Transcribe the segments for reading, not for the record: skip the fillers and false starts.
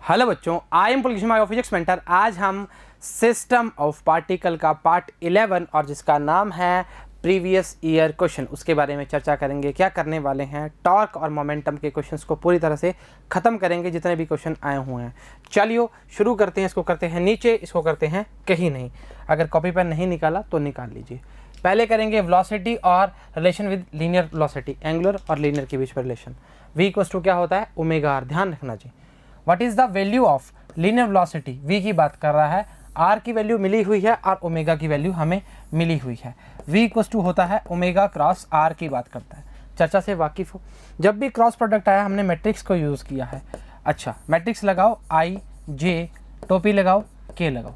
Hello बच्चों, I am Pulkish my physics mentor. आज हम सिस्टम ऑफ पार्टिकल का पार्ट 11 और जिसका नाम है प्रीवियस ईयर क्वेश्चन, उसके बारे में चर्चा करेंगे। क्या करने वाले हैं, टॉर्क और मोमेंटम के क्वेश्चंस को पूरी तरह से ख़त्म करेंगे, जितने भी क्वेश्चन आए हुए हैं। चलिए शुरू करते हैं। इसको करते हैं नीचे, इसको करते हैं कहीं नहीं। अगर कॉपी पेन नहीं निकाला तो निकाल लीजिए। पहले करेंगे वेलोसिटी और relation with linear velocity, angular और लीनियर के बीच में रिलेशन। v इक्वल्स टू क्या होता है, ओमेगा आर। ध्यान रखना जी। What is the value of linear velocity, v की बात कर रहा है, r की वैल्यू मिली हुई है और ओमेगा की वैल्यू हमें मिली हुई है। v इक्वल्स टू होता है ओमेगा क्रॉस r की बात करता है। चर्चा से वाकिफ हो। जब भी क्रॉस प्रोडक्ट आया हमने मैट्रिक्स को यूज़ किया है। अच्छा, मैट्रिक्स लगाओ, i j, टोपी लगाओ, k लगाओ।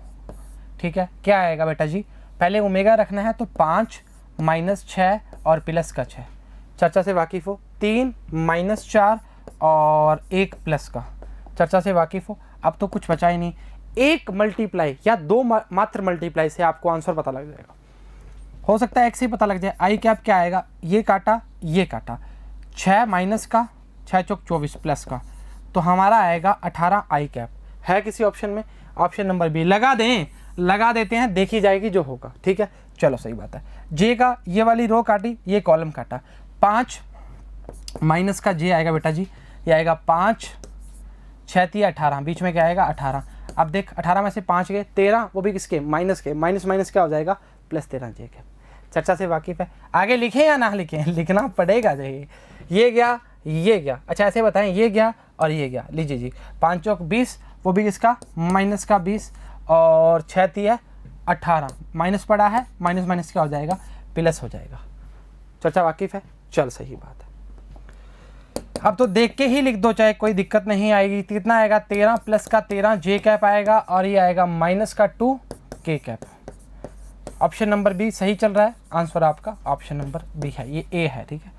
ठीक है, क्या आएगा बेटा जी, पहले ओमेगा रखना है तो 5 माइनस 6 और प्लस का 6। चर्चा से वाकिफ हो। 3 माइनस 4 और 1 प्लस का। चर्चा से वाकिफ हो। अब तो कुछ बचा ही नहीं। एक मल्टीप्लाई या दो मात्र मल्टीप्लाई से आपको आंसर पता लग जाएगा। हो सकता है एक से ही पता लग जाए। आई कैप क्या आएगा, ये काटा ये काटा, 6 माइनस का 6 चौक 24 प्लस का, तो हमारा आएगा 18 आई कैप। है किसी ऑप्शन में? ऑप्शन नंबर बी लगा दें, लगा देते हैं, देखी जाएगी जो होगा। ठीक है, चलो सही बात है। जे का ये वाली रो काटी, ये कॉलम काटा, 5 माइनस का जे आएगा बेटा जी, ये आएगा 5 6 3 18, बीच में क्या आएगा 18। अब देख 18 में से 5 गए 13, वो भी किसके, माइनस के। माइनस माइनस क्या हो जाएगा, प्लस 13 जे के। चर्चा से वाकिफ है। आगे लिखें या ना लिखें, लिखना पड़ेगा जी। ये गया ये गया। अच्छा ऐसे बताएं, ये गया और ये गया। लीजिए जी, 5 चौक 20, वो भी किसका, माइनस का 20, और 6 3 18, माइनस पड़ा है, माइनस माइनस क्या हो जाएगा, प्लस हो जाएगा। चर्चा वाकिफ है, चल सही बात है। अब तो देख के ही लिख दो, चाहे कोई दिक्कत नहीं आएगी। कितना आएगा, 13 प्लस का 13 जे कैप आएगा, और ये आएगा माइनस का 2 के कैप। ऑप्शन नंबर बी सही चल रहा है। आंसर आपका ऑप्शन नंबर बी है, ये ए है। ठीक है,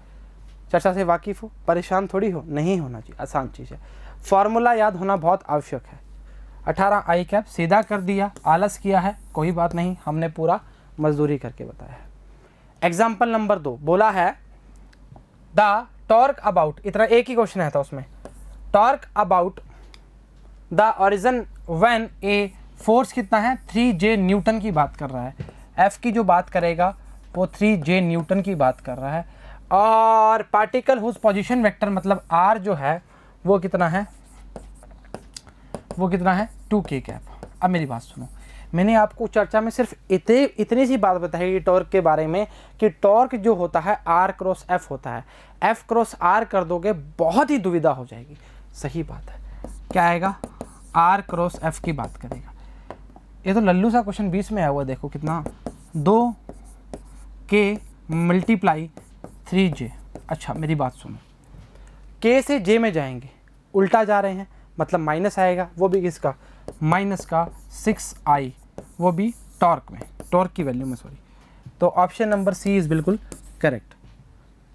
चर्चा से वाकिफ हो, परेशान थोड़ी हो, नहीं होना चाहिए, आसान चीज़ है। फॉर्मूला याद होना बहुत आवश्यक है। 18 आई कैप सीधा कर दिया, आलस किया है, कोई बात नहीं, हमने पूरा मजदूरी करके बताया है। एग्जाम्पल नंबर 2 बोला है द टॉर्क अबाउट, इतना एक ही क्वेश्चन है था उसमें। Torque about the origin when a force कितना है, 3J न्यूटन की बात कर रहा है। F की जो बात करेगा वो 3J न्यूटन की बात कर रहा है। और पार्टिकल हुज पोजीशन वेक्टर मतलब R जो है वो कितना है, वो कितना है 2K कैप। अब मेरी बात सुनो, मैंने आपको चर्चा में सिर्फ इतनी सी बात बताई टॉर्क के बारे में कि टॉर्क जो होता है R क्रॉस F होता है। F क्रॉस R कर दोगे बहुत ही दुविधा हो जाएगी। सही बात है, क्या आएगा, R क्रॉस F की बात करेगा। ये तो लल्लू सा क्वेश्चन 20 में आया हुआ, देखो कितना, 2K मल्टीप्लाई 3J। अच्छा मेरी बात सुनो, K से J में जाएंगे, उल्टा जा रहे हैं, मतलब माइनस आएगा, वो भी किसका, माइनस का 6I, वो भी टॉर्क में, टॉर्क की वैल्यू में, सॉरी। तो ऑप्शन नंबर सी इज़ बिल्कुल करेक्ट।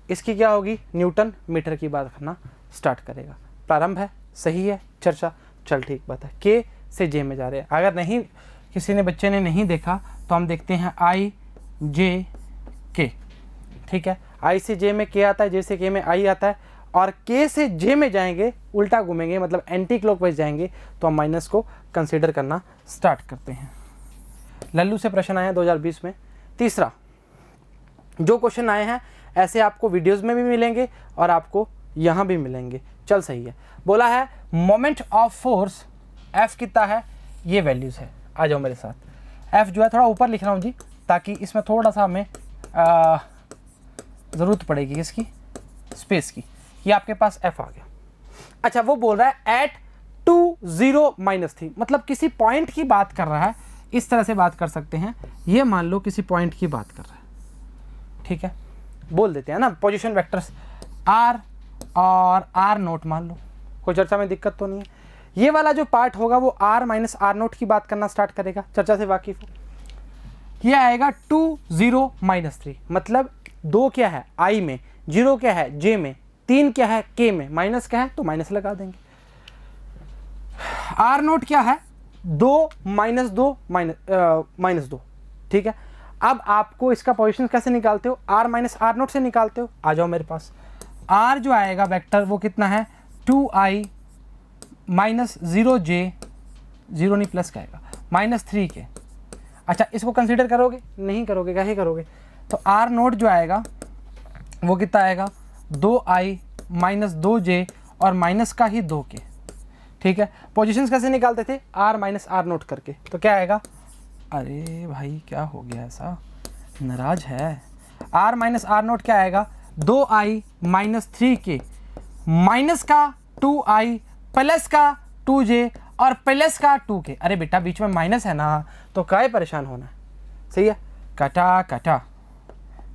इसकी क्या होगी, न्यूटन मीटर की बात करना स्टार्ट करेगा। प्रारंभ है, सही है चर्चा, चल ठीक बात है। के से जे में जा रहे हैं। अगर नहीं किसी ने बच्चे ने नहीं देखा तो हम देखते हैं आई जे के। ठीक है, आई से जे में के आता है, जे से के में आई आता है, और के से जे में जाएंगे, उल्टा घूमेंगे, मतलब एंटी क्लॉकवाइज जाएंगे, तो हम माइनस को कंसीडर करना स्टार्ट करते हैं। लल्लू से प्रश्न आए हैं 2020 में। तीसरा, जो क्वेश्चन आए हैं ऐसे आपको वीडियोस में भी मिलेंगे और आपको यहाँ भी मिलेंगे। चल सही है। बोला है मोमेंट ऑफ फोर्स F कितना है, ये वैल्यूज़ है। आ जाओ मेरे साथ। F जो है थोड़ा ऊपर लिख रहा हूँ जी, ताकि इसमें थोड़ा सा हमें ज़रूरत पड़ेगी किसकी, स्पेस की। ये आपके पास F आ गया। अच्छा, वो बोल रहा है एट 2 0 माइनस 3, मतलब किसी पॉइंट की बात कर रहा है। इस तरह से बात कर सकते हैं, ये मान लो किसी पॉइंट की बात कर रहा है। ठीक है, बोल देते हैं ना पोजीशन वेक्टर्स R और R नोट मान लो, कोई चर्चा में दिक्कत तो नहीं है। ये वाला जो पार्ट होगा वो R माइनस R नोट की बात करना स्टार्ट करेगा। चर्चा से वाकिफ हो। ये आएगा 2 0 माइनस 3, मतलब 2 क्या है I में, 0 क्या है J में, 3 क्या है K में, माइनस क्या है तो माइनस लगा देंगे। R नोट क्या है, 2 माइनस 2 माइनस 2। ठीक है, अब आपको इसका पोजीशन कैसे निकालते हो, R माइनस R नोट से निकालते हो। आ जाओ मेरे पास। R जो आएगा वेक्टर वो कितना है, 2I माइनस 0J, 0 नहीं प्लस का आएगा, माइनस 3K। अच्छा, इसको कंसीडर करोगे? नहीं करोगे, क्या ही करोगे? तो R नोट जो आएगा वो कितना आएगा, 2I माइनस 2J और माइनस का ही 2K। ठीक है, पोजीशंस कैसे निकालते थे? R माइनस R नोट करके। तो क्या आएगा, अरे भाई क्या हो गया, ऐसा नाराज है? R माइनस R नोट क्या आएगा, 2I माइनस 3K माइनस का 2I प्लस का 2J और प्लस का 2K। अरे बेटा बीच में माइनस है ना, तो काहे परेशान होना है? सही है, कटा कटा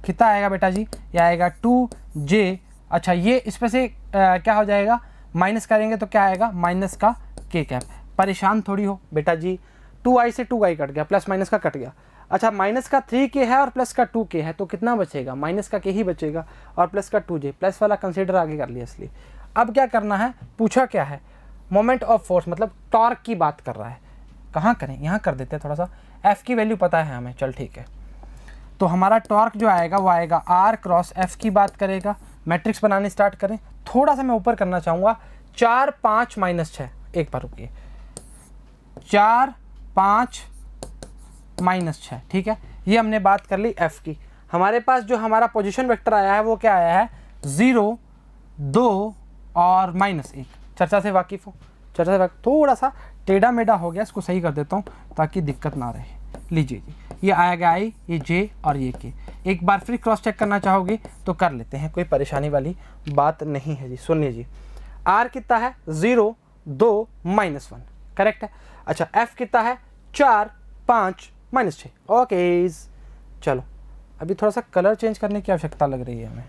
कितना आएगा बेटा जी, ये आएगा 2J। अच्छा, ये इस पे से क्या हो जाएगा, माइनस करेंगे तो क्या आएगा, माइनस का K कैप। परेशान थोड़ी हो बेटा जी, 2I से 2I कट गया, प्लस माइनस का कट गया। अच्छा, माइनस का 3K है और प्लस का 2K है, तो कितना बचेगा, माइनस का K ही बचेगा और प्लस का 2J। प्लस वाला कंसीडर आगे कर लिया इसलिए। अब क्या करना है, पूछा क्या है, मोमेंट ऑफ फोर्स मतलब टॉर्क की बात कर रहा है। कहाँ करें, यहाँ कर देते हैं थोड़ा सा, F की वैल्यू पता है हमें, चल ठीक है। तो हमारा टॉर्क जो आएगा वो आएगा R क्रॉस F की बात करेगा। मैट्रिक्स बनाने स्टार्ट करें, थोड़ा सा मैं ऊपर करना चाहूँगा, 4 5 माइनस 6, एक बार रुकिए, 4 5 माइनस 6। ठीक है, ये हमने बात कर ली F की। हमारे पास जो हमारा पोजीशन वेक्टर आया है वो क्या आया है, 0 2 और -1। चर्चा से वाकिफ हो, चर्चा से वाकिफ। थोड़ा सा टेढ़ा मेढ़ा हो गया, इसको सही कर देता हूँ ताकि दिक्कत ना रहे। लीजिए जी, ये आएगा I, ये J और ये K। एक बार फिर क्रॉस चेक करना चाहोगे तो कर लेते हैं, कोई परेशानी वाली बात नहीं है जी। सुनिए जी, R कितना है, 0 2 -1, करेक्ट है। अच्छा, F कितना है, 4 5 -6। ओके, चलो अभी थोड़ा सा कलर चेंज करने की आवश्यकता लग रही है हमें।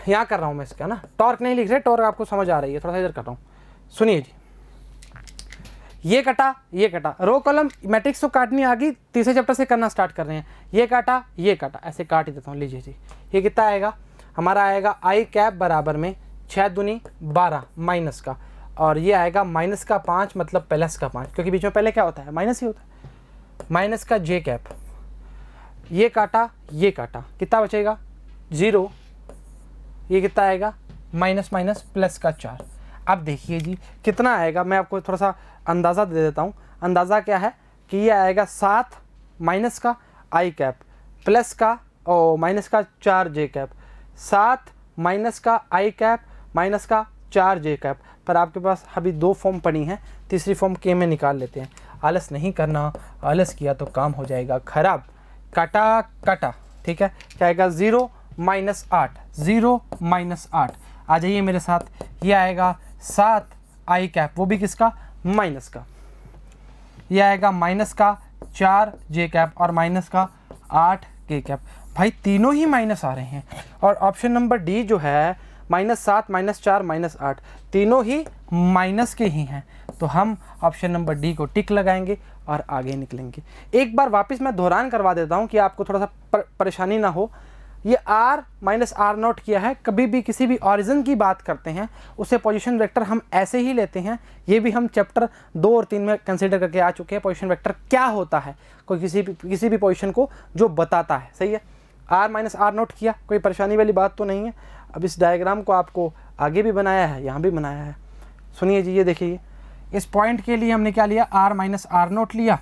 यहाँ कर रहा हूँ मैं इसका ना, टॉर्क नहीं लिख रहे, टॉर्क आपको समझ आ रही है, थोड़ा सा इधर कर रहा हूँ। सुनिए जी, ये कटा, ये कटा, रो कॉलम मैट्रिक्स तो काटनी आ गई, तीसरे चैप्टर से करना स्टार्ट कर रहे हैं। ये काटा, ये काटा, ऐसे काट ही देता हूँ। लीजिए जी, ये कितना आएगा, हमारा आएगा I कैप बराबर में 6 दूनी 12 माइनस का, और ये आएगा माइनस का 5 मतलब प्लस का 5, क्योंकि बीच में पहले क्या होता है, माइनस ही होता है। माइनस का J कैप, ये काटा, ये काटा, कितना बचेगा, 0। ये कितना आएगा, माइनस माइनस प्लस का 4। अब देखिए जी कितना आएगा, मैं आपको थोड़ा सा अंदाज़ा दे देता हूँ। अंदाज़ा क्या है कि ये आएगा 7 माइनस का I कैप प्लस का माइनस का 4 J कैप, 7 माइनस का I कैप माइनस का 4 J कैप। पर आपके पास अभी 2 फॉर्म पड़ी हैं, तीसरी फॉर्म K में निकाल लेते हैं। आलस नहीं करना, आलस किया तो काम हो जाएगा ख़राब। काटा काटा, ठीक है, क्या आएगा, 0 -8, 0 -8। आ जाइए मेरे साथ, ये आएगा 7 I कैप, वो भी किसका, माइनस का। ये आएगा माइनस का 4 J कैप और माइनस का 8 K कैप। भाई तीनों ही माइनस आ रहे हैं, और ऑप्शन नंबर डी जो है -7 -4 -8 तीनों ही माइनस के ही हैं। तो हम ऑप्शन नंबर डी को टिक लगाएंगे और आगे निकलेंगे। एक बार वापस मैं दोहरान करवा देता हूं कि आपको थोड़ा सा परेशानी ना हो। ये R माइनस R नोट किया है, कभी भी किसी भी ऑरिजिन की बात करते हैं उसे पोजीशन वेक्टर हम ऐसे ही लेते हैं। ये भी हम चैप्टर 2 और 3 में कंसीडर करके आ चुके हैं, पोजीशन वेक्टर क्या होता है, कोई किसी भी पोजीशन को जो बताता है। सही है, R माइनस R नोट किया, कोई परेशानी वाली बात तो नहीं है। अब इस डायग्राम को आपको आगे भी बनाया है, यहाँ भी बनाया है। सुनिए जी, ये देखिए, इस पॉइंट के लिए हमने क्या लिया, R माइनस R नोट लिया,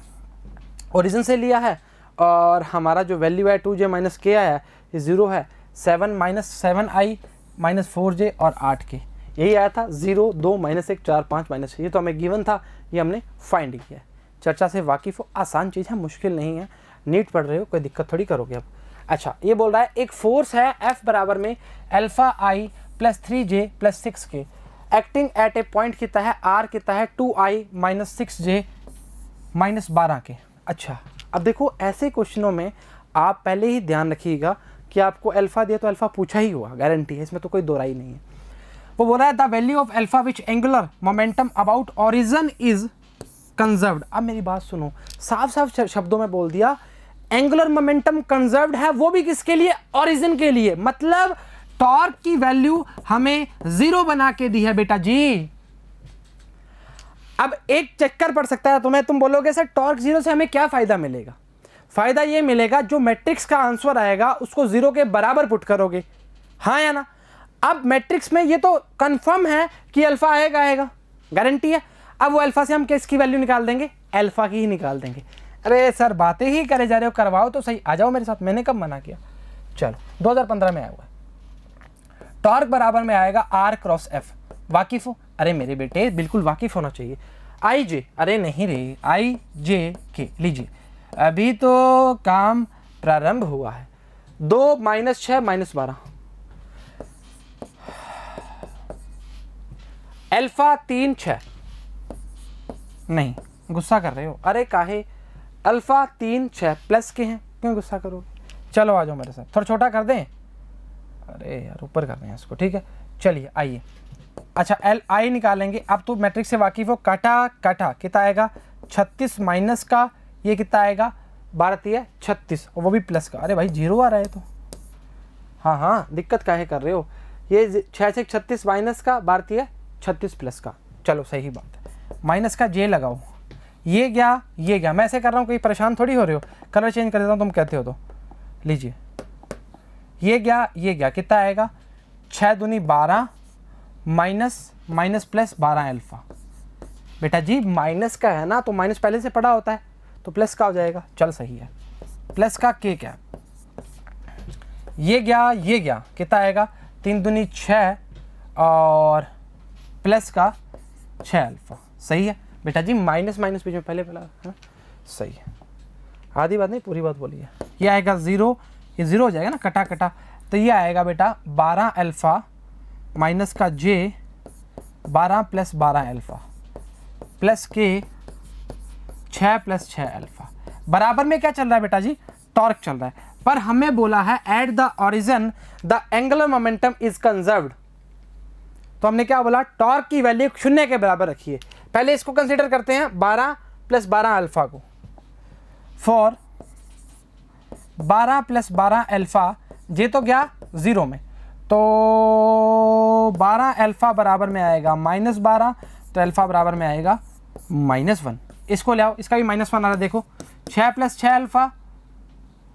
ओरिजिन से लिया है, और हमारा जो वैल्यू है 2J माइनस K आया है, ये 0 है। 7 माइनस 7I माइनस 4J और 8K, यही आया था। 0 2 -1 4 5 -6, ये तो हमें गिवन था, ये हमने फाइंड किया है। चर्चा से वाकिफ हो, आसान चीज़ है, मुश्किल नहीं है। नीट पढ़ रहे हो, कोई दिक्कत थोड़ी करोगे अब। अच्छा, ये बोल रहा है एक फोर्स है F बराबर में alpha I plus 3J plus 6K acting at A point कितना है, R कितना है, 2I minus 6J minus 12K। अच्छा, अब देखो ऐसे क्वेश्चनों में आप पहले ही ध्यान रखिएगा कि आपको अल्फा दिया तो अल्फा पूछा ही हुआ, गारंटी है, इसमें तो कोई दो राय नहीं है। वो बोल रहा है the value of alpha which angular momentum about origin is conserved. अब मेरी बात सुनो, साफ साफ शब्दों में बोल दिया, एंगुलर मोमेंटम कंजर्व्ड है, वो भी किसके लिए, ओरिजिन के लिए। मतलब टॉर्क की वैल्यू हमें 0 बना के दी है बेटा जी। अब एक चक्कर पड़ सकता है तुम्हें, तुम बोलोगे सर टॉर्क 0 से हमें क्या फायदा मिलेगा। फायदा ये मिलेगा जो मैट्रिक्स का आंसर आएगा उसको 0 के बराबर पुट करोगे, हाँ या ना। अब मैट्रिक्स में ये तो कंफर्म है कि अल्फा आएगा, गारंटी है। अब वो अल्फा से हम किसकी वैल्यू निकाल देंगे, अल्फा की ही निकाल देंगे। अरे सर बातें ही करे जा रहे हो, करवाओ तो सही, आ जाओ मेरे साथ, मैंने कब मना किया। चलो 2015 में आया हुआ है, टॉर्क बराबर में आएगा R क्रॉस F। वाकिफ हो? अरे मेरे बेटे बिल्कुल वाकिफ होना चाहिए। आई जे, अरे नहीं रे, आई जे के, लीजिए अभी तो काम प्रारंभ हुआ है। 2 - 6 - 12, अल्फा 3 6, नहीं गुस्सा कर रहे हो, अरे काहे, अल्फा 3 6 प्लस के हैं, क्यों गुस्सा करोगे। चलो आ जाओ मेरे साथ, थोड़ा छोटा कर दें, अरे यार ऊपर कर दें इसको, ठीक है। चलिए आइए, अच्छा एल आई निकालेंगे। अब तो मैट्रिक्स से वाकिफ हो, काटा काटा कितना आएगा 36 माइनस का ये कितना आएगा 12 36, और वो भी प्लस का। अरे भाई 0 आ रहा है तो, हाँ दिक्कत काहे कर रहे हो, ये 6 से 36 माइनस का 12 36 प्लस का, चलो सही बात है। माइनस का जे लगाओ, ये गया, मैं ऐसे कर रहा हूँ, कोई परेशान थोड़ी हो रहे हो, कलर चेंज कर देता हूँ तुम कहते हो तो। लीजिए ये गया कितना आएगा 6 दूनी 12 माइनस प्लस 12 अल्फा। बेटा जी माइनस का है ना, तो माइनस पहले से पड़ा होता है तो प्लस का हो जाएगा, चल सही है। प्लस का के क्या, ये गया कितना आएगा 3 दूनी 6 और प्लस का 6 अल्फा, सही है। बेटा जी माइनस बीच में पहले हाँ सही है, आधी बात नहीं पूरी बात बोलिए। ये आएगा 0, ये 0 हो जाएगा ना, कटा कटा, तो ये आएगा बेटा 12 अल्फा माइनस का जे 12 + 12 अल्फा प्लस के 6 + 6 अल्फा। बराबर में क्या चल रहा है बेटा जी, टॉर्क चल रहा है, पर हमें बोला है at the origin the angular momentum is conserved. तो हमने क्या बोला, टॉर्क की वैल्यू 0 के बराबर रखिए। पहले इसको कंसीडर करते हैं 12 + 12 अल्फा को, फॉर 12 + 12 अल्फा, जे तो गया 0 में, तो 12 अल्फा बराबर में आएगा -12, तो अल्फा बराबर में आएगा -1। इसको ले आओ, इसका भी -1 आ रहा है, देखो 6 + 6 अल्फा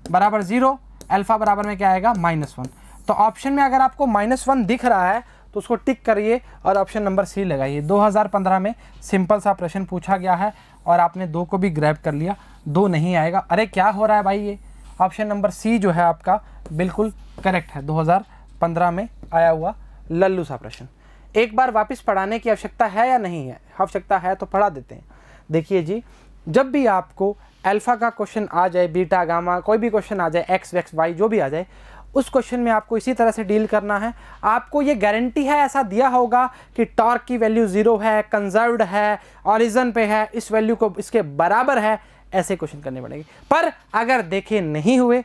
बराबर 0, अल्फा बराबर में क्या आएगा -1। तो ऑप्शन में अगर आपको -1 दिख रहा है तो उसको टिक करिए और ऑप्शन नंबर सी लगाइए। 2015 में सिंपल सा प्रश्न पूछा गया है और आपने 2 को भी ग्रैब कर लिया, 2 नहीं आएगा। अरे क्या हो रहा है भाई, ये ऑप्शन नंबर सी जो है आपका बिल्कुल करेक्ट है, 2015 में आया हुआ लल्लू सा प्रश्न। एक बार वापस पढ़ाने की आवश्यकता है या नहीं है, आवश्यकता है तो पढ़ा देते हैं। देखिए जी, जब भी आपको अल्फा का क्वेश्चन आ जाए, बीटा गामा कोई भी क्वेश्चन आ जाए, एक्स वाई जो भी आ जाए, उस क्वेश्चन में आपको इसी तरह से डील करना है। आपको ये गारंटी है, ऐसा दिया होगा कि टॉर्क की वैल्यू 0 है, कंजर्व्ड है, ओरिजिन पे है, इस वैल्यू को इसके बराबर है, ऐसे क्वेश्चन करने पड़ेंगे। पर अगर देखे नहीं हुए,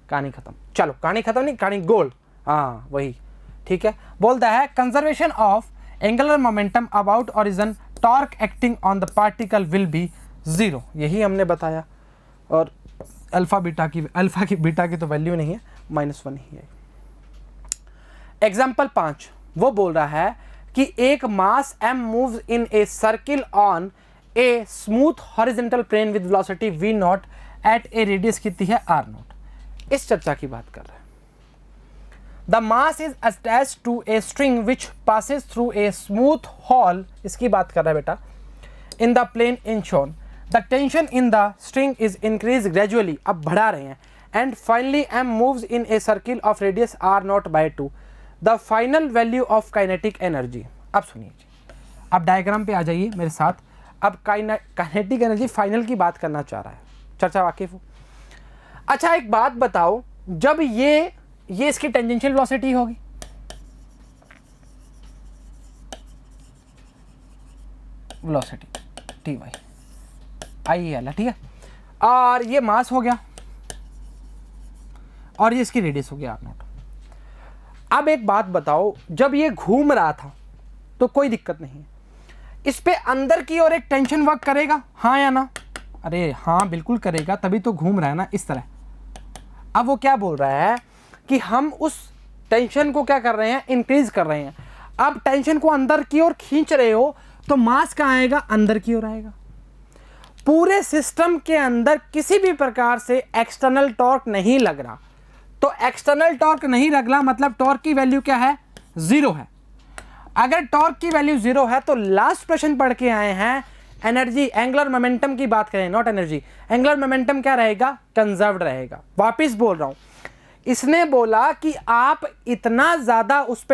कहानी खत्म। चलो कहानी खत्म नहीं, कहानी गोल, हाँ वही ठीक है। बोलता है conservation of angular momentum about origin, torque acting on the particle will be 0, यही हमने बताया। और अल्फा की बीटा की तो वैल्यू नहीं है, -1 ही है। एग्जाम्पल 5 वो बोल रहा है कि एक mass m moves in a circle on a smooth horizontal plane with velocity v0 at a radius कितनी है r0। इस चर्चा की बात कर रहे हैं। The mass is attached to a string which passes through a smooth hole, इसकी बात कर रहा है बेटा, in the plane in shown. The tension in the string is increase gradually, अब बढ़ा रहे हैं, and finally m moves in a circle of radius r0/2। The final value of kinetic energy. अब सुनिए जी, अब डायग्राम पे आ जाइए मेरे साथ। अब काइनेटिक एनर्जी फाइनल की बात करना चाह रहा है, चर्चा वाकिफ हो। अच्छा एक बात बताओ, जब ये इसकी टेंजेंशियल वेलोसिटी होगी, velocity T Y I L, ठीक है, और ये मास हो गया और ये इसकी रेडियस हो गया r0। अब एक बात बताओ, जब ये घूम रहा था तो कोई दिक्कत नहीं है, इस पे अंदर की ओर एक टेंशन वर्क करेगा, हाँ या ना? अरे हाँ बिल्कुल करेगा, तभी तो घूम रहा है ना इस तरह। अब वो क्या बोल रहा है कि हम उस टेंशन को क्या कर रहे हैं, इंक्रीज कर रहे हैं। अब टेंशन को अंदर की ओर खींच रहे हो तो मास कहाँ आएगा, अंदर की ओर आएगा। पूरे सिस्टम के अंदर किसी भी प्रकार से एक्सटर्नल टॉर्क नहीं लग रहा, तो एक्सटर्नल टॉर्क नहीं लग रहा मतलब टॉर्क की वैल्यू क्या है, 0 है। अगर टॉर्क की वैल्यू 0 है तो लास्ट प्रश्न पढ़ के आए हैं एनर्जी, एंगुलर मोमेंटम की बात करें, नॉट एनर्जी, एंगुलर मोमेंटम क्या रहेगा, कंजर्व्ड रहेगा। वापिस बोल रहा हूं, इसने बोला कि आप इतना ज़्यादा उस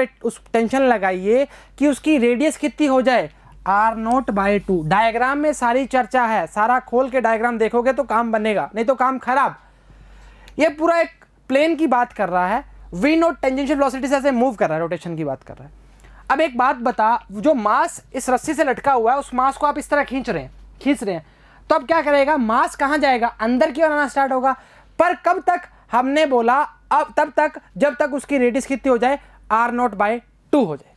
टेंशन लगाइए कि उसकी रेडियस कितनी हो जाए, r0/2। डायग्राम में सारी चर्चा है, सारा खोल के डायग्राम देखोगे तो काम बनेगा, नहीं तो काम खराब। ये पूरा एक प्लेन की बात कर रहा है, v0 टेंजेंशियल वेलोसिटी से ऐसे मूव कर रहा है, रोटेशन की बात कर रहा है। अब एक बात बता, जो मास इस रस्सी से लटका हुआ है उस मास को आप इस तरह खींच रहे हैं, तो अब क्या करेगा, मास कहाँ जाएगा, अंदर की ओर आना स्टार्ट होगा। पर कब तक, हमने बोला अब तब तक जब तक उसकी रेडियस कितनी हो जाए, r0/2 हो जाए।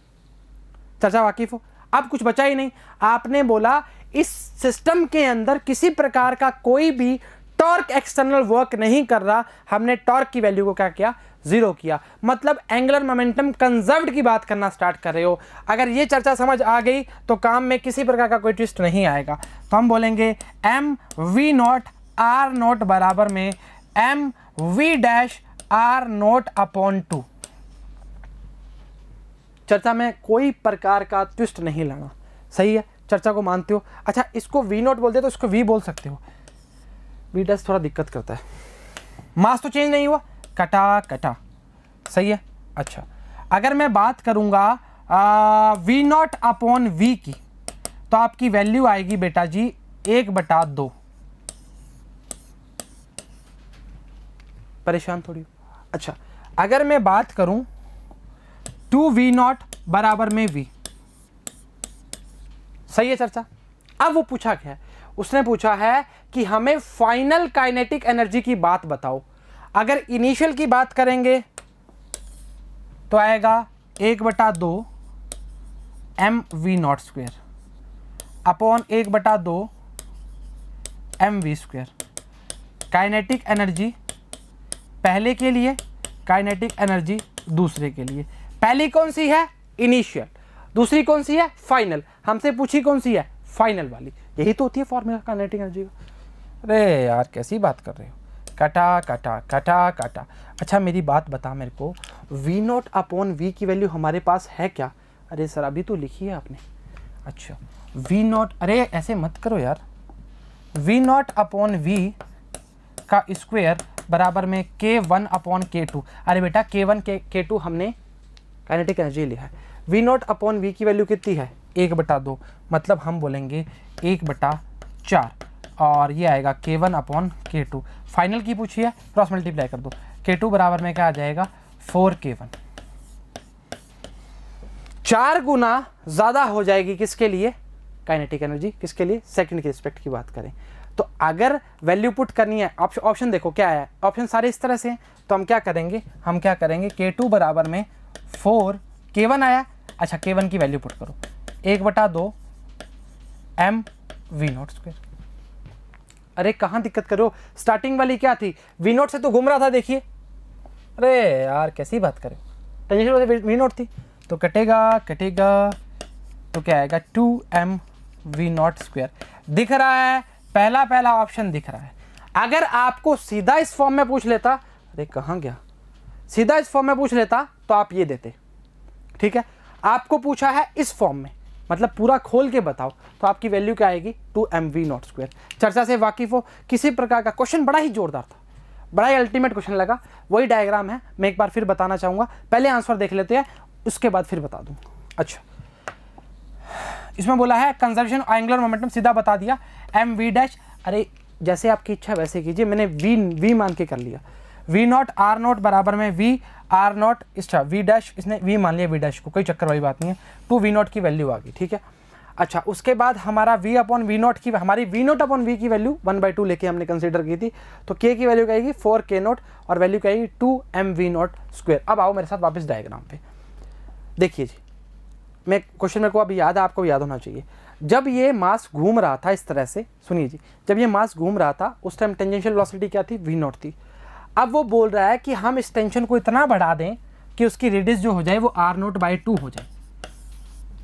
चर्चा वाकिफ हो? अब कुछ बचा ही नहीं। आपने बोला इस सिस्टम के अंदर किसी प्रकार का कोई भी टॉर्क एक्सटर्नल वर्क नहीं कर रहा, हमने टॉर्क की वैल्यू को क्या किया, 0 किया। मतलब एंगुलर मोमेंटम कंजर्व्ड की बात करना स्टार्ट कर रहे हो। अगर ये चर्चा समझ आ गई तो काम में किसी प्रकार का कोई ट्विस्ट नहीं आएगा। तो हम बोलेंगे mv0 r0 बराबर में mv-r0/2। चर्चा में कोई प्रकार का ट्विस्ट नहीं लाना, सही है? चर्चा को मानते हो? अच्छा, इसको v0 बोलते तो इसको v बोल सकते हो, v डैश थोड़ा दिक्कत करता है, मास तो चेंज नहीं हुआ, कटा, सही है। अच्छा, अगर मैं बात करूंगा v0/v की, तो आपकी वैल्यू आएगी बेटा जी 1/2। परेशान थोड़ी हो? अच्छा, अगर मैं बात करूं 2v0 बराबर में v, सही है चर्चा? अब वो पूछा क्या है, उसने पूछा है कि हमें फाइनल काइनेटिक एनर्जी की बात बताओ। अगर इनिशियल की बात करेंगे तो आएगा 1/2 mv0² upon 1/2 mv²। Kinetic energy पहले के लिए, काइनेटिक एनर्जी दूसरे के लिए। पहली कौन सी है, इनिशियल, दूसरी कौन सी है, फाइनल। हमसे पूछी कौन सी है, फाइनल वाली। यही तो होती है फॉर्मूला काइनेटिक एनर्जी का। अरे यार कैसी बात कर रहे हो, कटा। अच्छा मेरी बात बता मेरे को, v0/v की वैल्यू हमारे पास है क्या? अरे सर अभी तो लिखी है आपने। अच्छा v0, अरे ऐसे मत करो यार, v0/v का स्क्वायर बराबर में k1/k2। अरे बेटा k1 k2 हमने काइनेटिक एनर्जी लिया है। v0/v की वैल्यू कितनी है, 1/2, मतलब हम बोलेंगे 1/4 और ये आएगा k1/k2। फाइनल की पूछी है, क्रॉस मल्टीप्लाई कर दो, k2 बराबर में क्या आ जाएगा, 4k1। 4 गुना ज़्यादा हो जाएगी किसके लिए, काइनेटिक एनर्जी। किसके लिए, सेकंड के रिस्पेक्ट की बात करें तो। अगर वैल्यू पुट करनी है, ऑप्शन देखो क्या है, ऑप्शन सारे इस तरह से हैं, तो हम क्या करेंगे, k2 बराबर में 4 k1 आया। अच्छा k1 की वैल्यू पुट करो, 1/2 mv0²। अरे कहाँ दिक्कत करो, स्टार्टिंग वाली क्या थी, v0 से तो घूम रहा था, देखिए। अरे यार कैसी बात करें, टेंजेंशियल v0 थी, तो कटेगा तो क्या आएगा 2mv0²। दिख रहा है, पहला ऑप्शन दिख रहा है। अगर आपको सीधा इस फॉर्म में पूछ लेता, अरे कहाँ गया, सीधा इस फॉर्म में पूछ लेता तो आप ये देते, ठीक है। आपको पूछा है इस फॉर्म में, मतलब पूरा खोल के बताओ, तो आपकी वैल्यू क्या आएगी, 2mv0²। चर्चा से वाकिफ हो? किसी प्रकार का क्वेश्चन बड़ा ही जोरदार था, बड़ा ही अल्टीमेट क्वेश्चन लगा। वही डायग्राम है, मैं एक बार फिर बताना चाहूँगा, पहले आंसर देख लेते हैं, उसके बाद फिर बता दूँ। अच्छा, इसमें बोला है कंजर्वेशन एंगुलर मोमेंटम, सीधा बता दिया mv'। अरे जैसे आपकी इच्छा वैसे कीजिए, मैंने v मान के कर लिया। v0 r0 बराबर में v r0 इसका v', इसने v मान लिया, v' को, कोई चक्कर वाली बात नहीं है। 2v0 की वैल्यू आ गई, ठीक है। अच्छा उसके बाद हमारा v/v0 की, हमारी v0/v की वैल्यू 1/2 लेके हमने कंसीडर की थी, तो k की वैल्यू क्या आएगी 4k0 और वैल्यू क्या आएगी 2mv0²। अब आओ मेरे साथ वापस डायग्राम पे, देखिए जी, मैं क्वेश्चन मेरे को अभी याद है, आपको याद होना चाहिए। जब ये मास घूम रहा था इस तरह से, सुनिए जी, जब ये मास घूम रहा था उस टाइम टेंजेंशियल वेलोसिटी क्या थी, v0 थी। अब वो बोल रहा है कि हम इस टेंशन को इतना बढ़ा दें कि उसकी रेडियस जो हो जाए वो r0/2 हो जाए।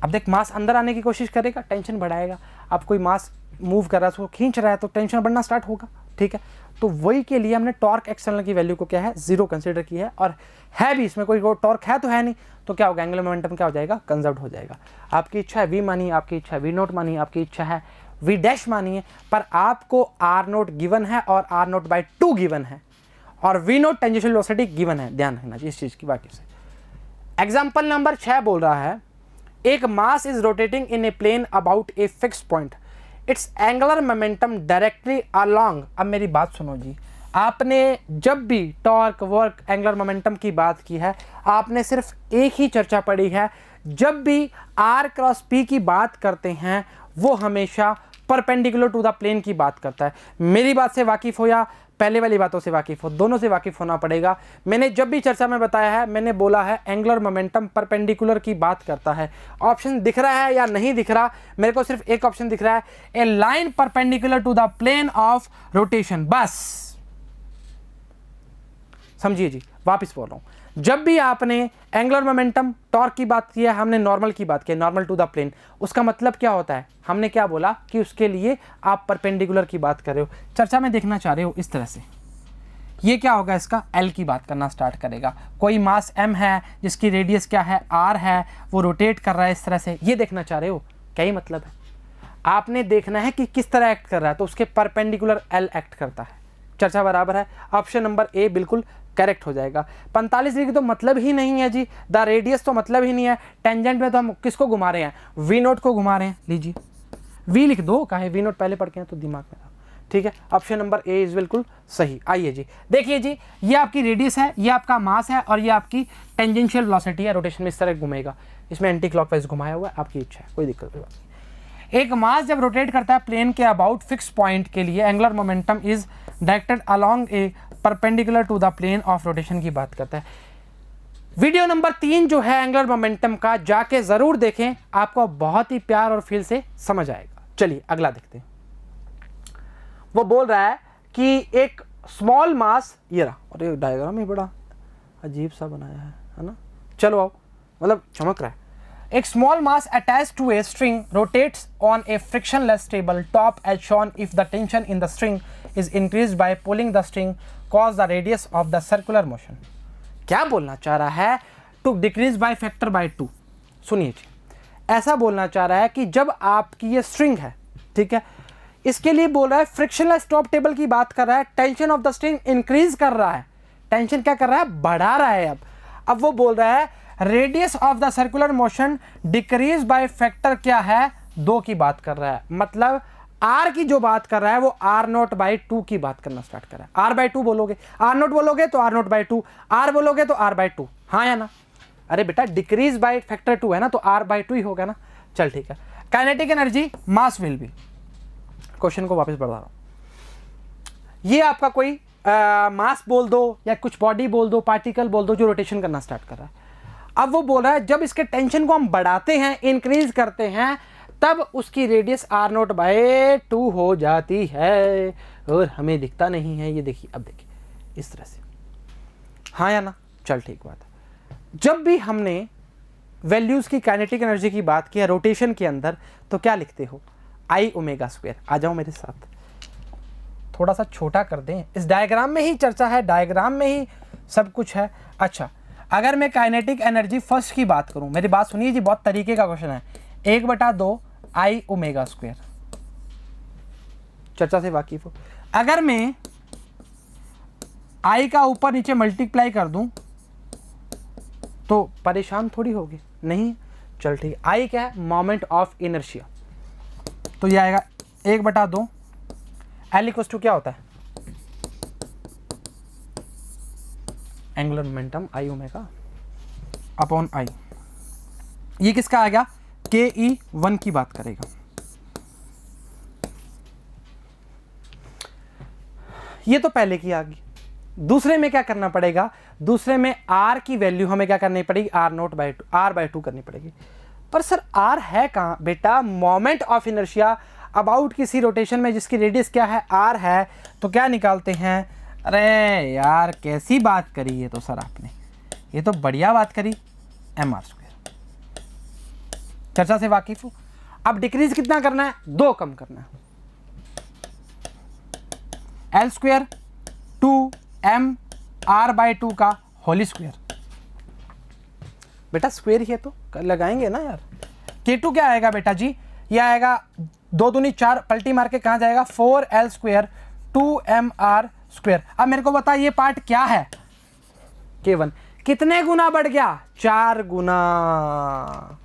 अब देख, मास अंदर आने की कोशिश करेगा, टेंशन बढ़ाएगा। अब कोई मास मूव कर रहा है, उसको खींच रहा है, तो टेंशन बढ़ना स्टार्ट होगा, ठीक है। तो वही के लिए हमने टॉर्क एक्सटर्नल की वैल्यू को क्या है, 0 कंसीडर की है, और है भी इसमें कोई टॉर्क है तो है नहीं, तो क्या होगा, एंगुलर मोमेंटम क्या हो जाएगा, कंजर्व हो जाएगा। आपकी इच्छा है v मानिए, आपकी इच्छा है v नोट मानिए, आपकी इच्छा है v डैश मानिए, पर आपको r नोट गिवन है और r नोट बाई 2 गिवन है, और v note tangential velocity given है, ध्यान रखना चाहिए इस चीज़ की। बाकी से एग्जाम्पल नंबर 6 बोल रहा है, एक mass is rotating in a plane about a fix point, it's angular momentum directly along. अब मेरी बात सुनो जी, आपने जब भी टॉर्क वर्क एंगुलर मोमेंटम की बात की है, आपने सिर्फ एक ही चर्चा पढ़ी है, जब भी r क्रॉस p की बात करते हैं वो हमेशा परपेंडिकुलर टू द प्लेन की बात करता है। मेरी बात से वाकिफ हो या पहले वाली बातों से वाकिफ हो, दोनों से वाकिफ होना पड़ेगा। मैंने जब भी चर्चा में बताया है, मैंने बोला है एंगुलर मोमेंटम परपेंडिकुलर की बात करता है। ऑप्शन दिख रहा है या नहीं दिख रहा, मेरे को सिर्फ एक ऑप्शन दिख रहा है, a line perpendicular to the plane of rotation, बस समझिए जी। वापस बोल रहा हूं, जब भी आपने एंगुलर मोमेंटम टॉर्क की बात की है, हमने नॉर्मल की बात की है, नॉर्मल टू द प्लेन, उसका मतलब क्या होता है, हमने क्या बोला कि उसके लिए आप परपेंडिकुलर की बात कर रहे हो। चर्चा में देखना चाह रहे हो इस तरह से, ये क्या होगा, इसका L की बात करना स्टार्ट करेगा। कोई मास M है जिसकी रेडियस क्या है, R है, वो रोटेट कर रहा है इस तरह से, ये देखना चाह रहे हो, क्या ही मतलब है। आपने देखना है कि किस तरह एक्ट कर रहा है, तो उसके परपेंडिकुलर L एक्ट करता है। चर्चा बराबर है, ऑप्शन नंबर ए बिल्कुल करेक्ट हो जाएगा। 45 डिग्री तो मतलब ही नहीं है जी, द रेडियस तो मतलब ही नहीं है। टेंजेंट में तो हम किसको घुमा रहे हैं, वी नोट को घुमा रहे हैं। लीजिए वी लिख दो, काहे वी नोट पहले पढ़ के हैं तो दिमाग में था, ठीक है। ऑप्शन नंबर ए इज बिल्कुल सही। आइए जी, देखिए जी, ये आपकी रेडियस है, ये आपका मास है, और ये आपकी टेंजेंशियल वेलोसिटी है। रोटेशन में इस तरह घूमेगा, इसमें एंटी क्लॉकवाइज घुमाया हुआ है, आपकी इच्छा है, कोई दिक्कत नहीं। एक मास जब रोटेट करता है प्लेन के अबाउट फिक्स पॉइंट के लिए, angular momentum is directed along a perpendicular to the plane of rotation की बात करता है। वीडियो नंबर 3 जो है एंगुलर मोमेंटम का, जाके जरूर देखें, आपको बहुत ही प्यार और फील से समझ आएगा। चलिए अगला देखते हैं। वो बोल रहा है कि एक स्मॉल मास, ये रहा, और ये डायग्राम ही बड़ा अजीब सा बनाया है ना। चलो आओ, मतलब चमक रहा है। एक small mass attached to a string rotates on a frictionless stable top as shown if the tension in the string is increased by pulling the string cause the radius of the circular motion। क्या बोलना चाह रहा है, to decrease by factor by 2। सुनिए जी, ऐसा बोलना चाह रहा है कि जब आपकी ये स्ट्रिंग है, ठीक है, इसके लिए बोल रहा है फ्रिक्शनलेस टॉप टेबल की बात कर रहा है, tension of the string increase कर रहा है, टेंशन क्या कर रहा है, बढ़ा रहा है। अब वो बोल रहा है radius of the circular motion decrease by factor क्या है, 2 की बात कर रहा है। मतलब r की जो बात कर रहा है वो r नोट बाई 2 की बात करना स्टार्ट कर रहा है। r बाई 2 बोलोगे, r नोट बोलोगे तो r नोट बाई 2, r बोलोगे तो r बाई 2, हाँ या ना। अरे बेटा डिक्रीज बाय फैक्टर 2 है ना, तो r बाई 2 ही होगा ना। चल ठीक है। Kinetic energy mass will be, question को वापस बढ़ा रहा हूँ, ये आपका कोई मास बोल दो या कुछ बॉडी बोल दो, पार्टिकल बोल दो जो रोटेशन करना स्टार्ट कर रहा है। अब वो बोल रहा है जब इसके टेंशन को हम बढ़ाते हैं, इंक्रीज करते हैं, तब उसकी रेडियस r नोट बाय 2 हो जाती है और हमें दिखता नहीं है। ये देखिए, अब देखिए इस तरह से, हाँ या ना। चल ठीक बात है। जब भी हमने वैल्यूज की काइनेटिक एनर्जी की बात की है रोटेशन के अंदर, तो क्या लिखते हो, I ओमेगा स्क्वायर। आ जाओ मेरे साथ, थोड़ा सा छोटा कर दें, इस डायग्राम में ही चर्चा है, डायग्राम में ही सब कुछ है। अच्छा, अगर मैं काइनेटिक एनर्जी फर्स्ट की बात करूं, मेरी बात सुनिए जी, बहुत तरीके का क्वेश्चन है। 1/2 I ओमेगा स्क्वायर, चर्चा से वाकिफ हो। अगर मैं I का ऊपर नीचे मल्टीप्लाई कर दूं तो परेशान थोड़ी होगी, नहीं। चल ठीक, I क्या है, मोमेंट ऑफ इनर्शिया, तो ये आएगा 1/2 L इक्वल्स टू क्या होता है, angular momentum I omega upon I। ये किसका आ गया, KE1 की बात करेगा। ये तो पहले की आ गई। दूसरे में क्या करना पड़ेगा, दूसरे में R की वैल्यू हमें क्या करनी पड़ेगी, R note by 2, R by 2 करनी पड़ेगी। पर सर R है कहाँ बेटा, मोमेंट ऑफ इनर्शिया अबाउट किसी रोटेशन में जिसकी रेडियस क्या है, R है, तो क्या निकालते हैं। अरे यार कैसी बात करी है तो सर आपने, ये तो बढ़िया बात करी, mr²। चर्चा से वाकिफ हो। अब डिक्रीज कितना करना है, 2 कम करना है। L स्क्वेयर 2mr/2 का होल स्क्वेयर। बेटा स्क्वेयर ही है तो लगाएंगे ना यार। K2 क्या आएगा बेटा जी, ये आएगा 2 दूनी 4, पलटी मार के कहाँ जाएगा 4L स्क्वेयर 2mr स्क्वेयर। अब मेरे को बता ये पार्ट क्या है, K1 कितने गुना बढ़ गया, 4 गुना।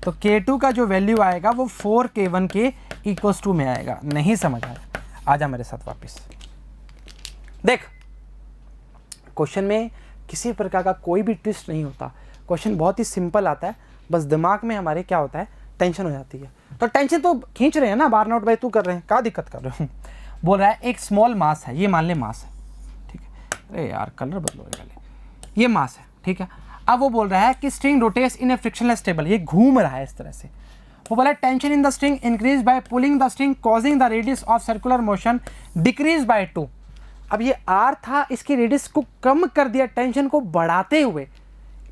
तो K2 का जो वैल्यू आएगा वो 4K1 के इक्वल्स टू में आएगा। नहीं समझ आया, आजा मेरे साथ वापस देख। क्वेश्चन में किसी प्रकार का कोई भी ट्विस्ट नहीं होता, क्वेश्चन बहुत ही सिंपल आता है, बस दिमाग में हमारे क्या होता है, टेंशन हो जाती है। तो टेंशन तो खींच रहे हैं ना, बार नोट बाई तू कर रहे हैं, क्या दिक्कत कर रहे हो। बोल रहा है एक स्मॉल मास है, ये मान ले मास है, ठीक है। अरे यार कलर बदलो, ये मास है, ठीक है। अब वो बोल रहा है कि स्ट्रिंग रोटेट्स इन ए फ्रिक्शनलेस टेबल, ये घूम रहा है इस तरह से। वो बोला tension in the string increase by pulling the string causing the radius of circular motion decrease by 2। अब ये आर था, इसकी रेडियस को कम कर दिया टेंशन को बढ़ाते हुए।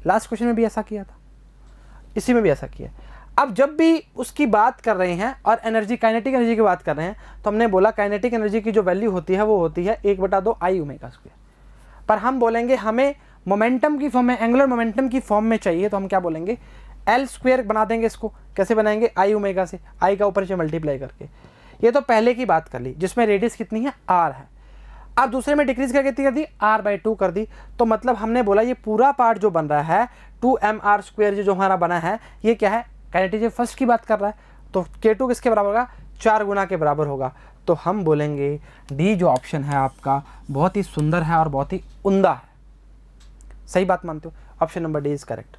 लास्ट क्वेश्चन में भी ऐसा किया था, इसी में भी ऐसा किया। अब जब भी उसकी बात कर रहे हैं और एनर्जी काइनेटिक एनर्जी की बात कर रहे हैं, तो हमने बोला काइनेटिक एनर्जी की जो वैल्यू होती है वो होती है 1/2 I ओमेगा स्क्वायर। पर हम बोलेंगे हमें मोमेंटम की फॉर्म में, एंगुलर मोमेंटम की फॉर्म में चाहिए, तो हम क्या बोलेंगे L स्क्वायर बना देंगे। इसको कैसे बनाएंगे, I ओमेगा से, I का ऊपर से मल्टीप्लाई करके। ये तो पहले की बात कर ली जिसमें रेडियस कितनी है R है। अब दूसरे में डिक्रीज करके कितनी कर दी, R/2 कर दी। तो मतलब हमने बोला ये पूरा पार्ट जो बन रहा है 2mr स्क्वायर जो हमारा बना है, ये क्या है, काइनेटिक फर्स्ट की बात कर रहा है। तो K2 किसके बराबर होगा, 4 गुना के बराबर होगा। तो हम बोलेंगे डी जो ऑप्शन है आपका बहुत ही सुंदर है और बहुत ही उम्दा है। सही बात मानते हो, option number D is correct.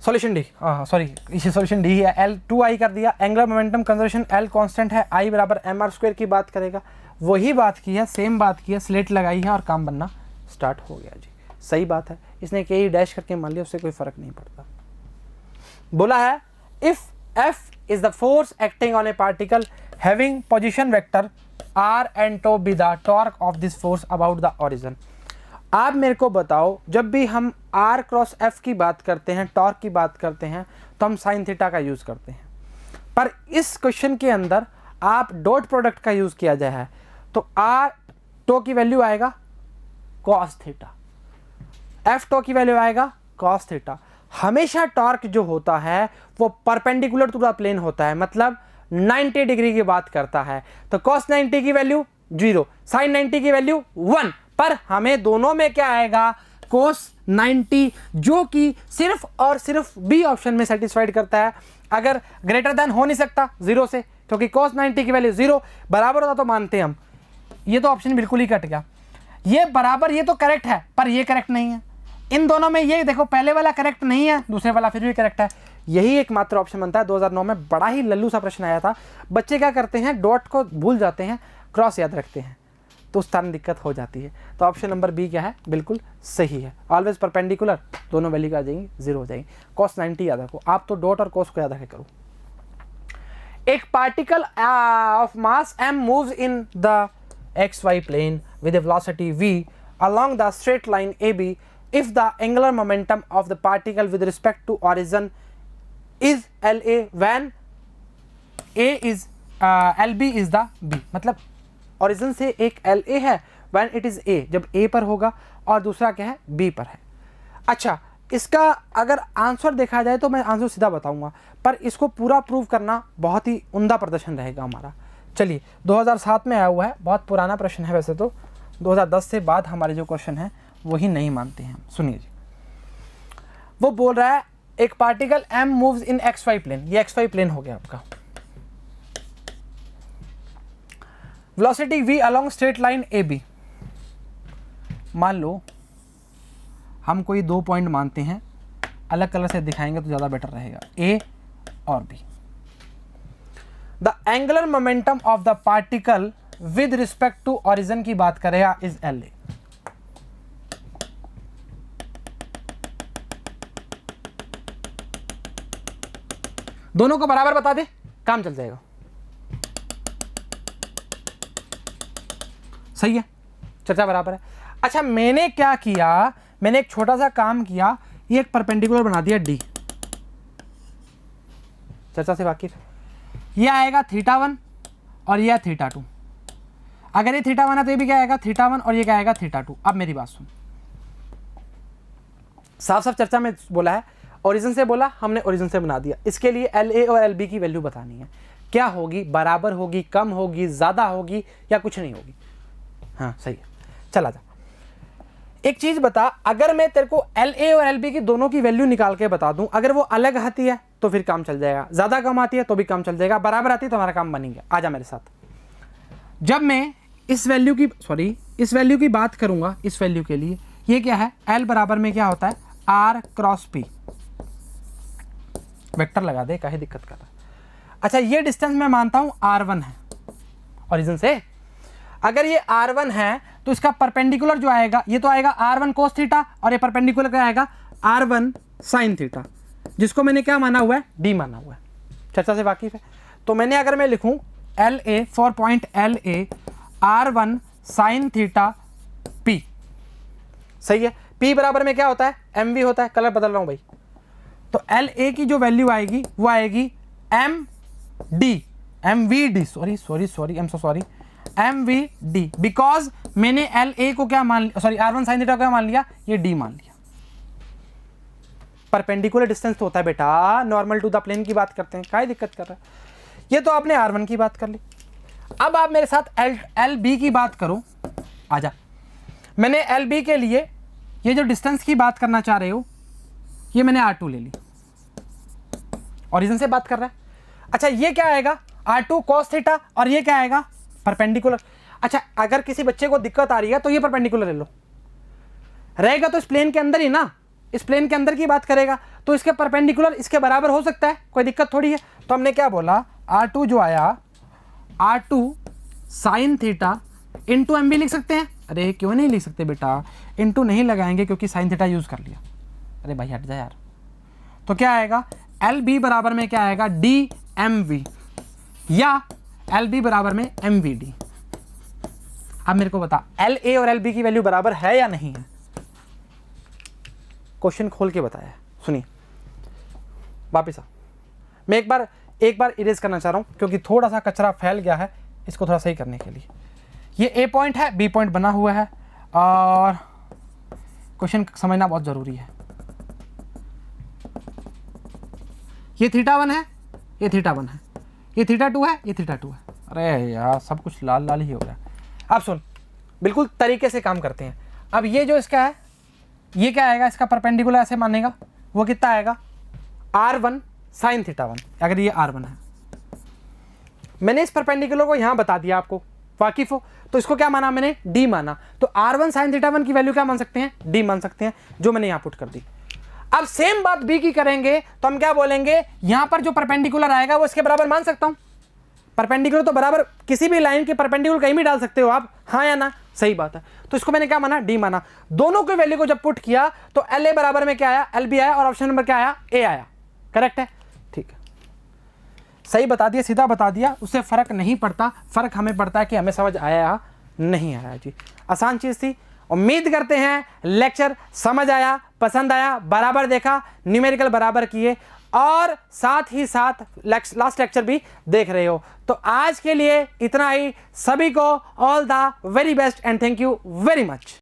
Solution D, sorry ये सॉल्यूशन डी है। L 2I कर दिया, angular momentum conservation L constant है, I बराबर mr स्क्वायर की बात करेगा, वही बात की है, सेम बात की है, स्लेट लगाई है और काम बनना स्टार्ट हो गया जी। सही बात है, इसने K डैश करके मान लिया, उससे कोई फर्क नहीं पड़ता। बोला है if F is the force acting on a particle having position vector r and tau be the torque of this force about the origin। आप मेरे को बताओ जब भी हम r क्रॉस f की बात करते हैं, टॉर्क की बात करते हैं, तो हम साइन थीटा का यूज़ करते हैं। पर इस क्वेश्चन के अंदर आप डॉट प्रोडक्ट का यूज़ किया जाए है, तो r टो की वैल्यू आएगा cos थीटा, f टो की वैल्यू आएगा cos थीटा। हमेशा टॉर्क जो होता है वो परपेंडिकुलर टू द प्लेन होता है, मतलब 90 डिग्री की बात करता है। तो cos 90 की वैल्यू 0, sin 90 की वैल्यू 1, पर हमें दोनों में क्या आएगा cos 90, जो कि सिर्फ और सिर्फ बी ऑप्शन में सेटिस्फाइड करता है। अगर ग्रेटर देन हो नहीं सकता 0 से, क्योंकि cos 90 की वैल्यू 0 बराबर होता तो मानते हैं हम। ये तो ऑप्शन बिल्कुल ही कट गया। ये बराबर, ये तो करेक्ट है पर ये करेक्ट नहीं है। इन दोनों में ये देखो, पहले वाला करेक्ट नहीं है, दूसरे वाला फिर भी करेक्ट है। यही एकमात्र ऑप्शन बनता है। 2009 में बड़ा ही लल्लू सा प्रश्न आया था। बच्चे क्या करते हैं, डॉट को भूल जाते हैं, क्रॉस याद रखते हैं, तो उस तरह दिक्कत हो जाती है। तो ऑप्शन नंबर बी क्या है, बिल्कुल सही है। ऑलवेज परपेंडिकुलर, दोनों वैल्यू आ जाएंगी 0 हो जाएंगी। cos 90 याद रखो, आप तो डॉट और cos को याद रखे करो। एक particle of mass m moves in the xy plane with a velocity v along the straight line AB if the angular momentum of the particle with respect to origin is LA when A is LB is the B। मतलब origin से एक LA है when it is A, जब A पर होगा, और दूसरा क्या है B पर है। अच्छा, इसका अगर आंसर देखा जाए तो मैं आंसर सीधा बताऊंगा, पर इसको पूरा प्रूव करना बहुत ही उम्दा प्रदर्शन रहेगा हमारा। चलिए 2007 में आया हुआ है, बहुत पुराना प्रश्न है वैसे तो, 2010 से बाद हमारे जो क्वेश्चन है वही नहीं मानते हैं। सुनिए जी, वो बोल रहा है एक particle m moves in xy plane, ये xy प्लेन हो गया आपका, velocity v along straight line AB। मान लो हम कोई 2 पॉइंट मानते हैं, अलग कलर से दिखाएंगे तो ज़्यादा बेटर रहेगा, A और B। The angular momentum of the particle with respect to origin की बात करेगा इज LA। दोनों को बराबर बता दे, काम चल जाएगा। सही है, चर्चा बराबर है। अच्छा, मैंने क्या किया, मैंने एक छोटा सा काम किया, ये एक परपेंडिकुलर बना दिया D। चर्चा से वाकिफ, ये आएगा θ1 और ये θ2। अगर ये थीटा 1 है तो ये भी क्या आएगा थीटा 1 और ये क्या आएगा थीटा 2। अब मेरी बात सुन, साफ साफ चर्चा में बोला है, ओरिजिन से बोला हमने, ओरिजिन से बना दिया। इसके लिए एल ए और एल बी की वैल्यू बतानी है, क्या होगी, बराबर होगी, कम होगी, ज़्यादा होगी या कुछ नहीं होगी। हाँ सही है, चला जा। एक चीज़ बता, अगर मैं तेरे को एल ए और एल बी की दोनों की वैल्यू निकाल के बता दूं, अगर वो अलग आती है तो फिर काम चल जाएगा, ज़्यादा कम आती है तो भी काम चल जाएगा, बराबर आती है तो हमारा काम बन गया। आ जा मेरे साथ। जब मैं इस वैल्यू की बात करूंगा, इस वैल्यू के लिए ये क्या है, एल बराबर में क्या होता है आर क्रॉस पी, वेक्टर लगा दे, काहे दिक्कत कर रहा है। अच्छा ये डिस्टेंस मैं मानता हूं R1 है ओरिजिन से। अगर ये R1 है तो इसका परपेंडिकुलर जो आएगा ये तो आएगा R1 कोस थीटा, और ये परपेंडिकुलर क्या आएगा R1 साइन थीटा, जिसको मैंने क्या माना हुआ है D माना हुआ है। चर्चा से वाकिफ है। तो मैंने अगर मैं लिखूं LA for point LA R1 sine theta P, सही है। P बराबर में क्या होता है MV होता है, कलर बदल रहा हूं भाई। तो LA की जो वैल्यू आएगी वो आएगी MVD, बिकॉज मैंने LA को क्या मान लिया, सॉरी R1 साइन थीटा को क्या मान लिया, ये D मान लिया। परपेंडिकुलर डिस्टेंस तो होता है बेटा, नॉर्मल टू द प्लेन की बात करते हैं, क्या दिक्कत कर रहा है। ये तो आपने R1 की बात कर ली। अब आप मेरे साथ LB की बात करो, आजा। मैंने LB के लिए ये जो डिस्टेंस की बात करना चाह रहे हो, ये मैंने R2 ले ली, ओरिजिन से बात कर रहा है। अच्छा ये क्या आएगा R2 cos थीटा, और ये क्या आएगा परपेंडिकुलर। अच्छा अगर किसी बच्चे को दिक्कत आ रही है तो ये परपेंडिकुलर ले लो, रहेगा तो इस प्लेन के अंदर ही ना, इस प्लेन के अंदर की बात करेगा तो इसके परपेंडिकुलर इसके बराबर हो सकता है, कोई दिक्कत थोड़ी है। तो हमने क्या बोला R2 जो आया R2 sine theta into M भी लिख सकते हैं। अरे क्यों नहीं लिख सकते बेटा, इंटू नहीं लगाएंगे क्योंकि साइन थीटा यूज कर लिया। अरे भाई हट जा यार। तो क्या आएगा LB बराबर में क्या आएगा DMV, या LB बराबर में MVD। अब मेरे को बता LA और LB की वैल्यू बराबर है या नहीं है, क्वेश्चन खोल के बताया। सुनिए वापिस आ, मैं एक बार इरेज करना चाह रहा हूं क्योंकि थोड़ा सा कचरा फैल गया है, इसको थोड़ा सही करने के लिए। ये A पॉइंट है, B पॉइंट बना हुआ है, और क्वेश्चन समझना बहुत जरूरी है। ये थीटा 1 है, ये थीटा 1 है, ये थीटा 2 है, ये थीटा 2 है। अरे यार सब कुछ लाल लाल ही हो गया। अब सुन, बिल्कुल तरीके से काम करते हैं। अब ये जो इसका है, ये क्या आएगा, इसका परपेंडिकुलर ऐसे मानेगा, वो कितना आएगा R1 साइन थीटा 1, अगर ये R1 है। मैंने इस परपेंडिकुलर को यहाँ बता दिया, आपको वाकिफ हो, तो इसको क्या माना मैंने D माना। तो R1 साइन थीटा 1 की वैल्यू क्या मान सकते हैं D मान सकते हैं, जो मैंने यहाँ पुट कर दी। अब सेम बात B की करेंगे तो हम क्या बोलेंगे, यहां पर जो परपेंडिकुलर आएगा वो इसके बराबर मान सकता हूं। परपेंडिकुलर तो बराबर किसी भी लाइन के परपेंडिकुलर कहीं भी डाल सकते हो आप, हाँ या ना, सही बात है। तो इसको मैंने क्या माना D माना। दोनों की वैल्यू को जब पुट किया तो LA बराबर में क्या आया LB आया, और ऑप्शन नंबर क्या आया A आया। करेक्ट है, ठीक है, सही बता दिया, सीधा बता दिया, उससे फर्क नहीं पड़ता। फर्क हमें पड़ता है कि हमें समझ आया नहीं आया। जी आसान चीज थी। उम्मीद करते हैं लेक्चर समझ आया, पसंद आया, बराबर देखा, न्यूमेरिकल बराबर किए, और साथ ही साथ लास्ट लेक्चर भी देख रहे हो। तो आज के लिए इतना ही। सभी को all the very best and thank you very much.